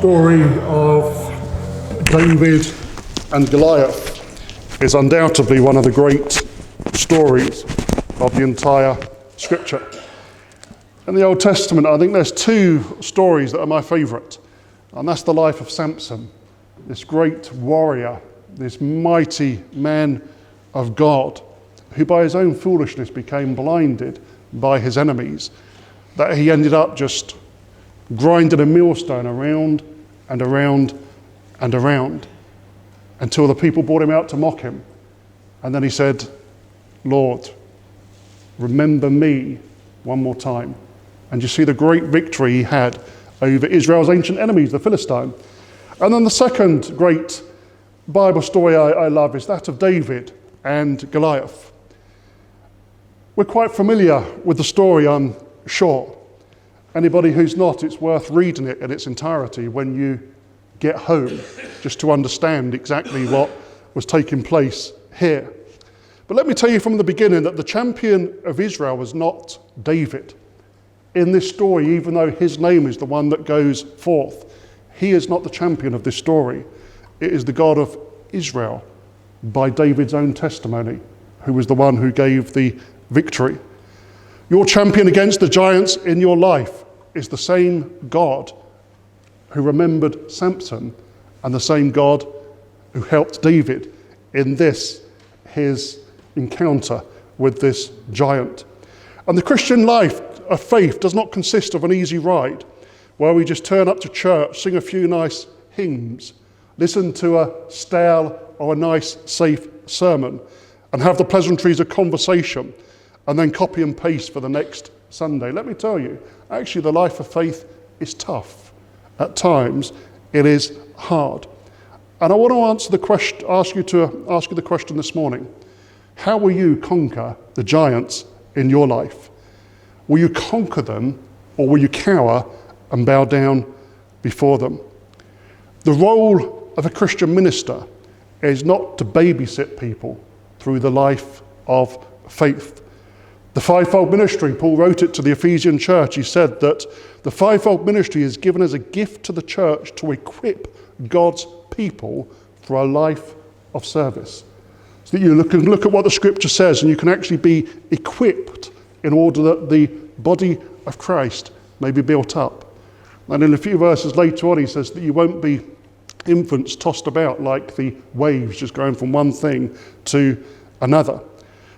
story of David and Goliath is undoubtedly one of the great stories of the entire scripture. In the Old Testament, I think there's two stories that are my favourite, and that's the life of Samson, this great warrior, this mighty man of God, who by his own foolishness became blinded by his enemies, that he ended up just grinding a millstone around and around and around until the people brought him out to mock him. And then he said, "Lord, remember me one more time." And you see the great victory he had over Israel's ancient enemies, the Philistine. And then the second great Bible story I love is that of David and Goliath. We're quite familiar with the story, I'm sure. Anybody who's not, it's worth reading it in its entirety when you get home, just to understand exactly what was taking place here. But let me tell you from the beginning that the champion of Israel was not David. In this story, even though his name is the one that goes forth, he is not the champion of this story. It is the God of Israel, by David's own testimony, who was the one who gave the victory. Your champion against the giants in your life is the same God who remembered Samson and the same God who helped David in this, his encounter with this giant. And the Christian life of faith does not consist of an easy ride where we just turn up to church, sing a few nice hymns, listen to a stale or a nice, safe sermon, and have the pleasantries of conversation, and then copy and paste for the next Sunday. Let me tell you, actually the life of faith is tough. At times, it is hard. And I want to ask you the question this morning. How will you conquer the giants in your life? Will you conquer them, or will you cower and bow down before them? The role of a Christian minister is not to babysit people through the life of faith. The fivefold ministry, Paul wrote it to the Ephesian church. He said that the fivefold ministry is given as a gift to the church to equip God's people for a life of service. So that you can look at what the scripture says and you can actually be equipped in order that the body of Christ may be built up. And in a few verses later on, he says that you won't be infants tossed about like the waves, just going from one thing to another.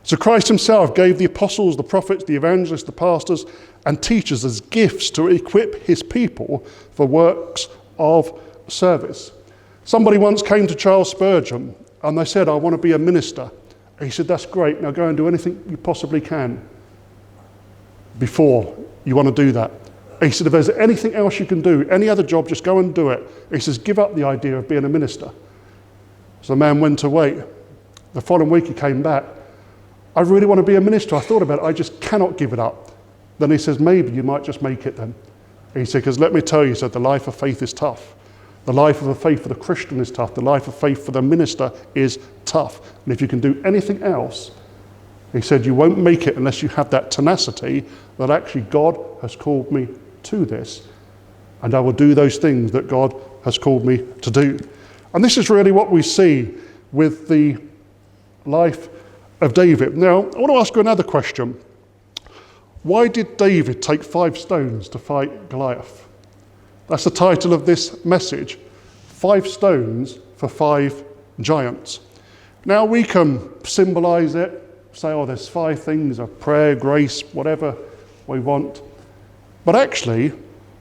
So Christ himself gave the apostles, the prophets, the evangelists, the pastors, and teachers as gifts to equip his people for works of service. Somebody once came to Charles Spurgeon and they said, "I want to be a minister." And he said, "That's great. Now go and do anything you possibly can before you want to do that." And he said, "If there's anything else you can do, any other job, just go and do it." And he says, "Give up the idea of being a minister." So the man went away. The following week he came back. "I really want to be a minister. I thought about it. I just cannot give it up." Then he says, "Maybe you might just make it then." And he said, "Because let me tell you," he said, "the life of faith is tough. The life of the faith for the Christian is tough. The life of faith for the minister is tough. And if you can do anything else," he said, "you won't make it unless you have that tenacity that actually God has called me to this, and I will do those things that God has called me to do." And this is really what we see with the life of David. Now, I want to ask you another question. Why did David take 5 stones to fight Goliath? That's the title of this message. 5 stones for 5 giants. Now we can symbolize it, say, oh, there's 5 things of prayer, grace, whatever we want. But actually,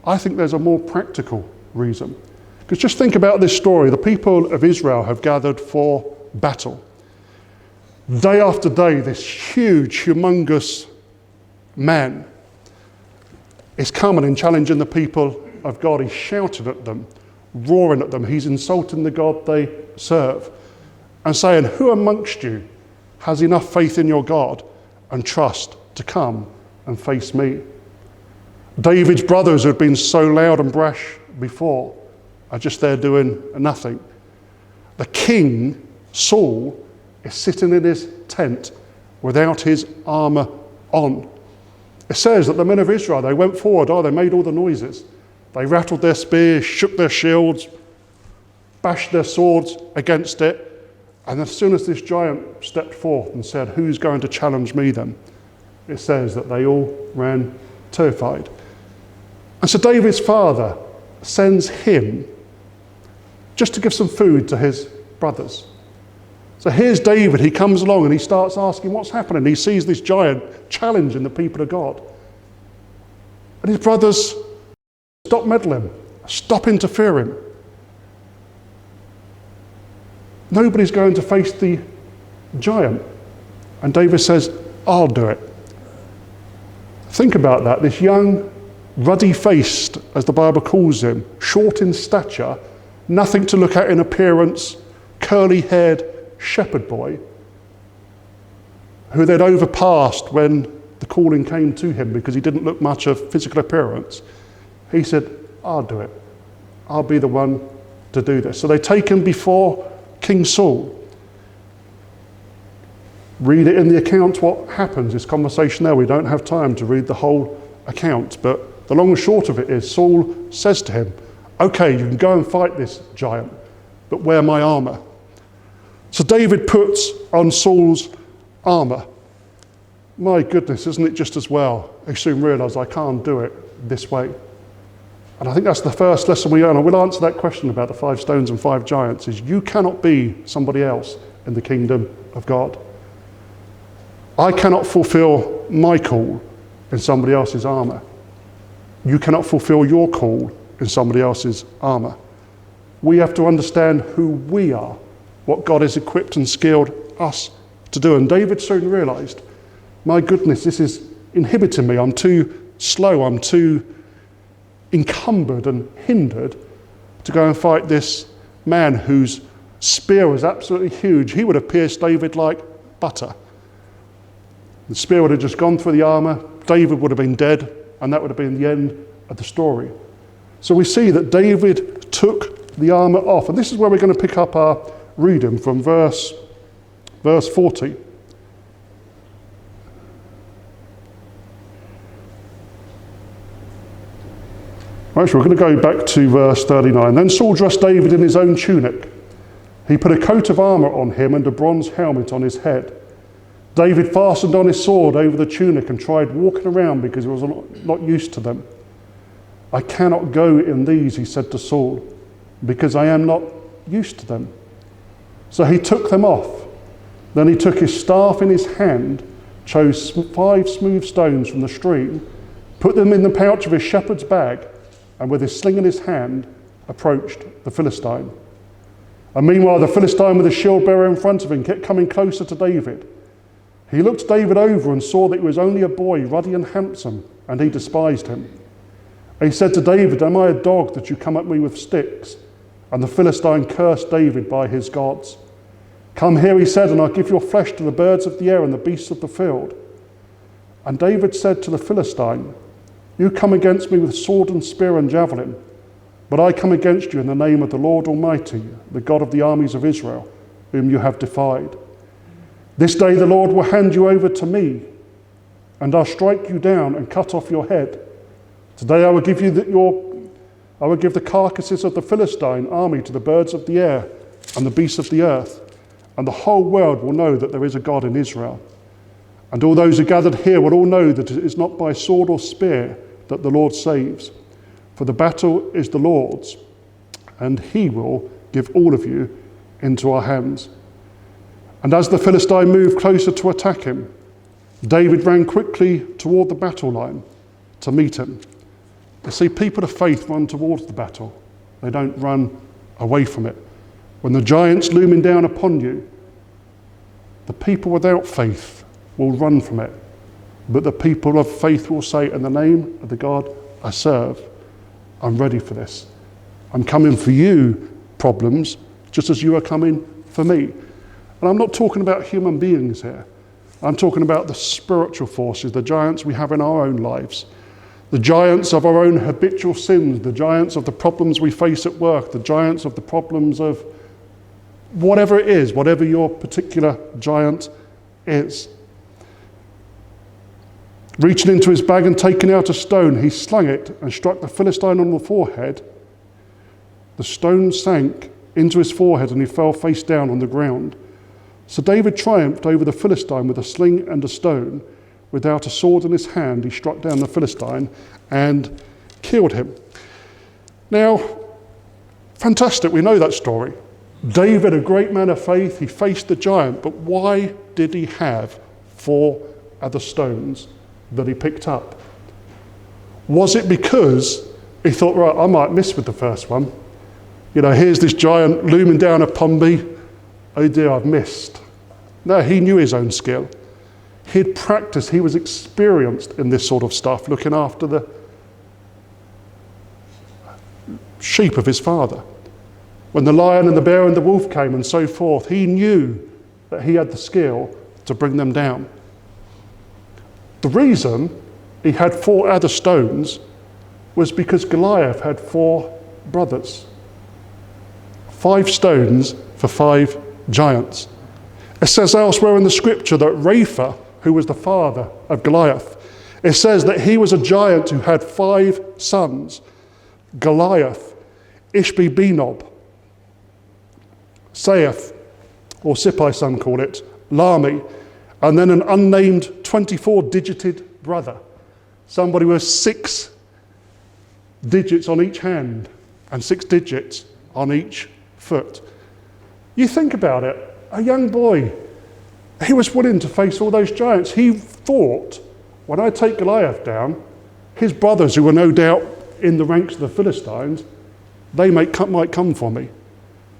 I think there's a more practical reason. Because just think about this story. The people of Israel have gathered for battle. Day after day, this huge, humongous man is coming and challenging the people of God. He's shouting at them, roaring at them. He's insulting the God they serve and saying, "Who amongst you has enough faith in your God and trust to come and face me?" David's brothers, who had been so loud and brash before, are just there doing nothing. The king, Saul, is sitting in his tent without his armour on. It says that the men of Israel, they went forward, they made all the noises. They rattled their spears, shook their shields, bashed their swords against it. And as soon as this giant stepped forth and said, "Who's going to challenge me then?" it says that they all ran terrified. And so David's father sends him just to give some food to his brothers. So here's David, he comes along and he starts asking what's happening. He sees this giant challenging the people of God. And his brothers stop meddling, stop interfering. Nobody's going to face the giant. And David says, "I'll do it." Think about that. This young, ruddy-faced, as the Bible calls him, short in stature, nothing to look at in appearance, curly-haired shepherd boy, who they'd overpassed when the calling came to him because he didn't look much of physical appearance. He said, "I'll do it. I'll be the one to do this." So they take him before King Saul. Read it in the account what happens, this conversation there. We don't have time to read the whole account, but the long and short of it is Saul says to him, "Okay, you can go and fight this giant, but wear my armour." So David puts on Saul's armour. My goodness, isn't it just as well? He soon realised, I can't do it this way. And I think that's the first lesson we learn. I will answer that question about the 5 stones and 5 giants, is you cannot be somebody else in the kingdom of God. I cannot fulfill my call in somebody else's armour. You cannot fulfill your call in somebody else's armour. We have to understand who we are, what God has equipped and skilled us to do. And David soon realised, my goodness, this is inhibiting me. I'm too slow, I'm too encumbered and hindered to go and fight this man whose spear was absolutely huge. He would have pierced David like butter. The spear would have just gone through the armour, David would have been dead, and that would have been the end of the story. So we see that David took the armour off, and this is where we're going to pick up our reading from verse 40. Actually, we're going to go back to verse 39. Then Saul dressed David in his own tunic. He put a coat of armour on him and a bronze helmet on his head. David fastened on his sword over the tunic and tried walking around because he was not used to them. "I cannot go in these," he said to Saul, "because I am not used to them." So he took them off. Then he took his staff in his hand, chose 5 smooth stones from the stream, put them in the pouch of his shepherd's bag, and with his sling in his hand, approached the Philistine. And meanwhile, the Philistine with the shield bearer in front of him kept coming closer to David. He looked David over and saw that he was only a boy, ruddy and handsome, and he despised him. And he said to David, "Am I a dog that you come at me with sticks?" And the Philistine cursed David by his gods. "Come here," he said, "and I'll give your flesh to the birds of the air and the beasts of the field." And David said to the Philistine, "You come against me with sword and spear and javelin, but I come against you in the name of the Lord Almighty, the God of the armies of Israel, whom you have defied. This day the Lord will hand you over to me, and I'll strike you down and cut off your head. Today I will give the carcasses of the Philistine army to the birds of the air and the beasts of the earth, and the whole world will know that there is a God in Israel. And all those who gathered here will all know that it is not by sword or spear that the Lord saves, for the battle is the Lord's, and he will give all of you into our hands." And as the Philistine moved closer to attack him, David ran quickly toward the battle line to meet him. You see, people of faith run towards the battle. They don't run away from it. When the giant's looming down upon you, the people without faith will run from it. But the people of faith will say, in the name of the God I serve, I'm ready for this. I'm coming for you, problems, just as you are coming for me. And I'm not talking about human beings here. I'm talking about the spiritual forces, the giants we have in our own lives. The giants of our own habitual sins, the giants of the problems we face at work, the giants of the problems of whatever it is, whatever your particular giant is. Reaching into his bag and taking out a stone, he slung it and struck the Philistine on the forehead. The stone sank into his forehead and he fell face down on the ground. So David triumphed over the Philistine with a sling and a stone. Without a sword in his hand, he struck down the Philistine and killed him. Now, fantastic, we know that story. David, a great man of faith, he faced the giant, but why did he have 4 other stones that he picked up? Was it because he thought, right, I might miss with the first one? You know, here's this giant looming down upon me. Oh dear, I've missed. No, he knew his own skill. He'd practiced, he was experienced in this sort of stuff, looking after the sheep of his father. When the lion and the bear and the wolf came and so forth, he knew that he had the skill to bring them down. The reason he had 4 other stones was because Goliath had 4 brothers. 5 stones for 5 giants. It says elsewhere in the scripture that Revd, who was the father of Goliath, it says that he was a giant who had 5 sons: Goliath, Ishbi-Benob, Saiph, or Sippai some call it, Lami, and then an unnamed 24-digited brother, somebody with 6 digits on each hand and 6 digits on each foot. You think about it, a young boy, he was willing to face all those giants. He thought, when I take Goliath down, his brothers, who were no doubt in the ranks of the Philistines, they might come for me.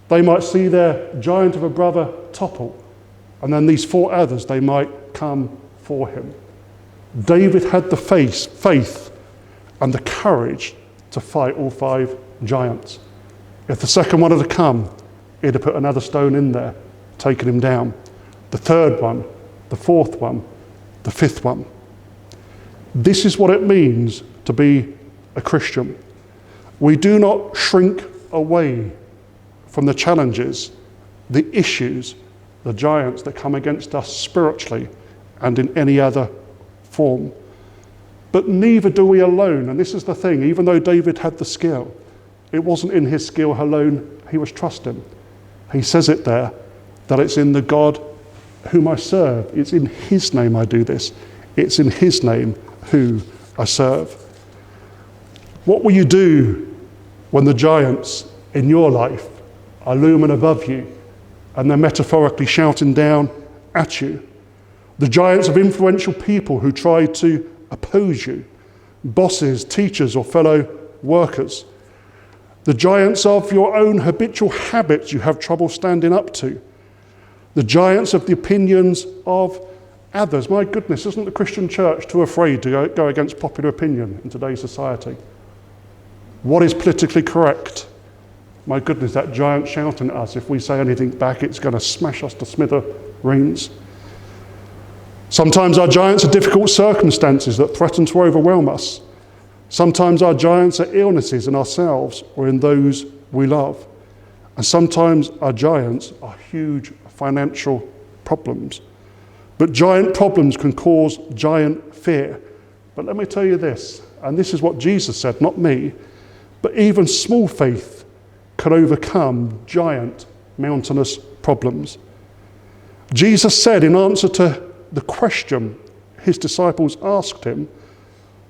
They might see their giant of a brother topple, and then these 4 others, they might come for him. David had the faith and the courage to fight all 5 giants. If the second one had come, he'd have put another stone in there, taken him down. The 3rd one, the 4th one, the 5th one. This is what it means to be a Christian. We do not shrink away from the challenges, the issues, the giants that come against us spiritually and in any other form. But neither do we alone. And this is the thing, even though David had the skill, it wasn't in his skill alone he was trusting. He says it there, that it's in the God whom I serve. It's in his name I do this. It's in his name who I serve. What will you do when the giants in your life are looming above you and they're metaphorically shouting down at you? The giants of influential people who try to oppose you, bosses, teachers, or fellow workers. The giants of your own habitual habits you have trouble standing up to. The giants of the opinions of others. My goodness, isn't the Christian church too afraid to go against popular opinion in today's society? What is politically correct? My goodness, that giant shouting at us, if we say anything back, it's going to smash us to smithereens. Sometimes our giants are difficult circumstances that threaten to overwhelm us. Sometimes our giants are illnesses in ourselves or in those we love. And sometimes our giants are huge financial problems. But giant problems can cause giant fear. But let me tell you this, and this is what Jesus said, not me, but even small faith can overcome giant mountainous problems. Jesus said in answer to the question his disciples asked him,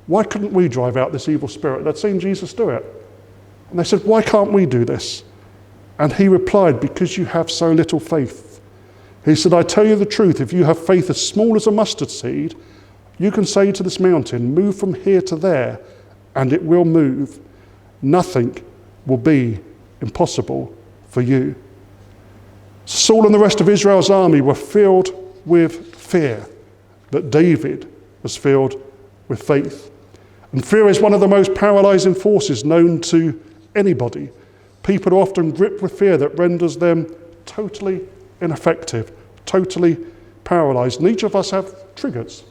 why couldn't we drive out this evil spirit? They'd seen Jesus do it. And they said, why can't we do this? And he replied, because you have so little faith. He said, I tell you the truth, if you have faith as small as a mustard seed, you can say to this mountain, move from here to there, and it will move. Nothing will be impossible for you. Saul and the rest of Israel's army were filled with fear, but David was filled with faith. And fear is one of the most paralyzing forces known to anybody. People are often gripped with fear that renders them totally ineffective, totally paralyzed. And each of us have triggers.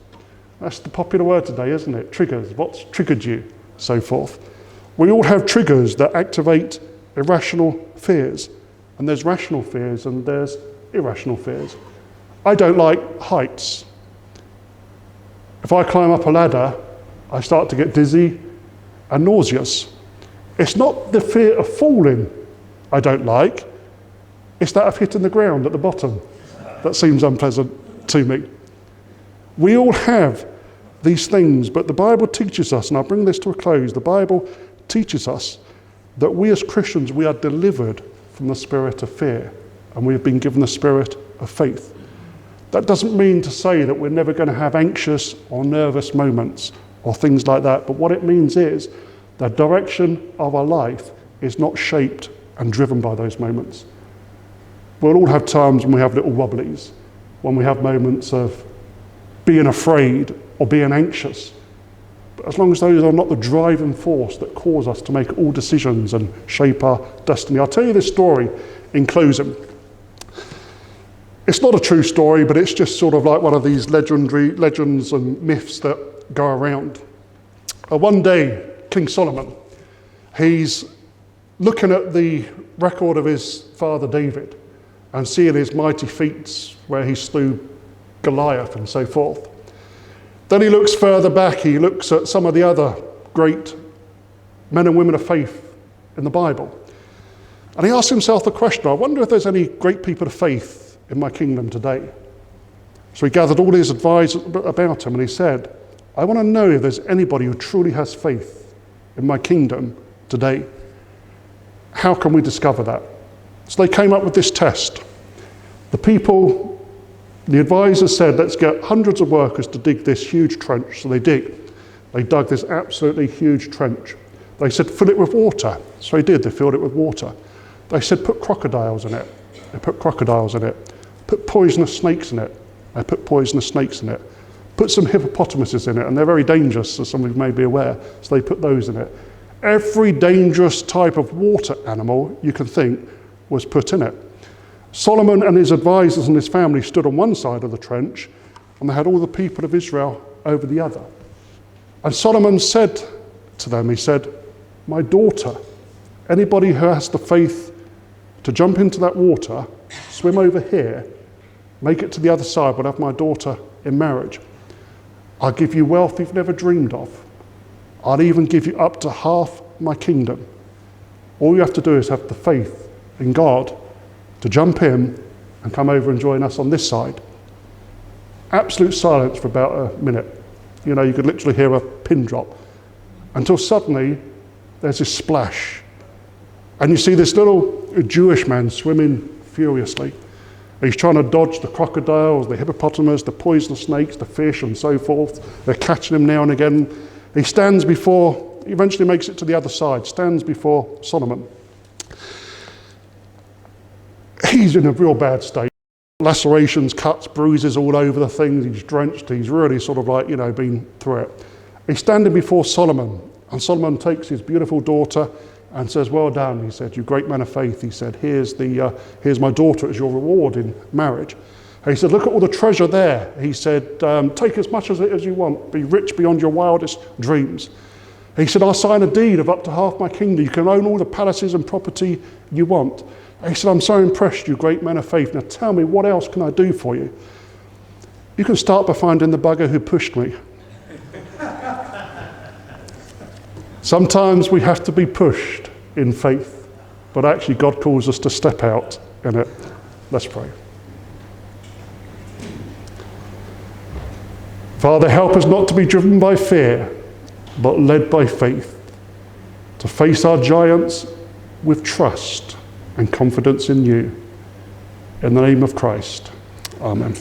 That's the popular word today, isn't it? Triggers. What's triggered you? So forth. We all have triggers that activate irrational fears. And there's rational fears and there's irrational fears. I don't like heights. If I climb up a ladder, I start to get dizzy and nauseous. It's not the fear of falling I don't like, it's that of hitting the ground at the bottom that seems unpleasant to me. We all have these things, but the Bible teaches us, and I'll bring this to a close, the Bible teaches us that we as Christians, we are delivered from the spirit of fear, and we have been given the spirit of faith. That doesn't mean to say that we're never going to have anxious or nervous moments or things like that, but what it means is the direction of our life is not shaped and driven by those moments. We'll all have times when we have little wobblies, when we have moments of being afraid or being anxious. But as long as those are not the driving force that cause us to make all decisions and shape our destiny. I'll tell you this story in closing. It's not a true story, but it's just sort of like one of these legends and myths that go around. One day, King Solomon, he's looking at the record of his father David and seeing his mighty feats where he slew Goliath and so forth. Then he looks further back, he looks at some of the other great men and women of faith in the Bible. And he asks himself the question, I wonder if there's any great people of faith in my kingdom today. So he gathered all his advisors about him and he said, I want to know if there's anybody who truly has faith in my kingdom today. How can we discover that? So they came up with this test. The advisors said, let's get hundreds of workers to dig this huge trench. So they dug this absolutely huge trench. They said, fill it with water. So they did, they filled it with water. They said, put crocodiles in it. They put crocodiles in it. Put poisonous snakes in it. They put poisonous snakes in it. Put some hippopotamuses in it, and they're very dangerous, as some of you may be aware, so they put those in it. Every dangerous type of water animal you can think was put in it. Solomon and his advisors and his family stood on one side of the trench, and they had all the people of Israel over the other. And Solomon said to them, he said, my daughter, anybody who has the faith to jump into that water, swim over here, make it to the other side, but have my daughter in marriage. I'll give you wealth you've never dreamed of. I'll even give you up to half my kingdom. All you have to do is have the faith in God to jump in and come over and join us on this side. Absolute silence for about a minute. You know, you could literally hear a pin drop. Until suddenly, there's this splash. And you see this little Jewish man swimming furiously. He's trying to dodge the crocodiles, the hippopotamus, the poisonous snakes, the fish and so forth. They're catching him now and again. He eventually makes it to the other side, stands before Solomon. He's in a real bad state. Lacerations, cuts, bruises all over the things. He's drenched. He's really sort of like, been through it. He's standing before Solomon, and Solomon takes his beautiful daughter and says, well done, he said, you great man of faith. He said, here's my daughter as your reward in marriage. And he said, look at all the treasure there. He said, take as much as you want. Be rich beyond your wildest dreams. He said, I'll sign a deed of up to half my kingdom. You can own all the palaces and property you want. And he said, I'm so impressed, you great man of faith. Now tell me, what else can I do for you? You can start by finding the bugger who pushed me. Sometimes we have to be pushed in faith, but actually God calls us to step out in it. Let's pray. Father, help us not to be driven by fear, but led by faith, to face our giants with trust and confidence in you. In the name of Christ, amen.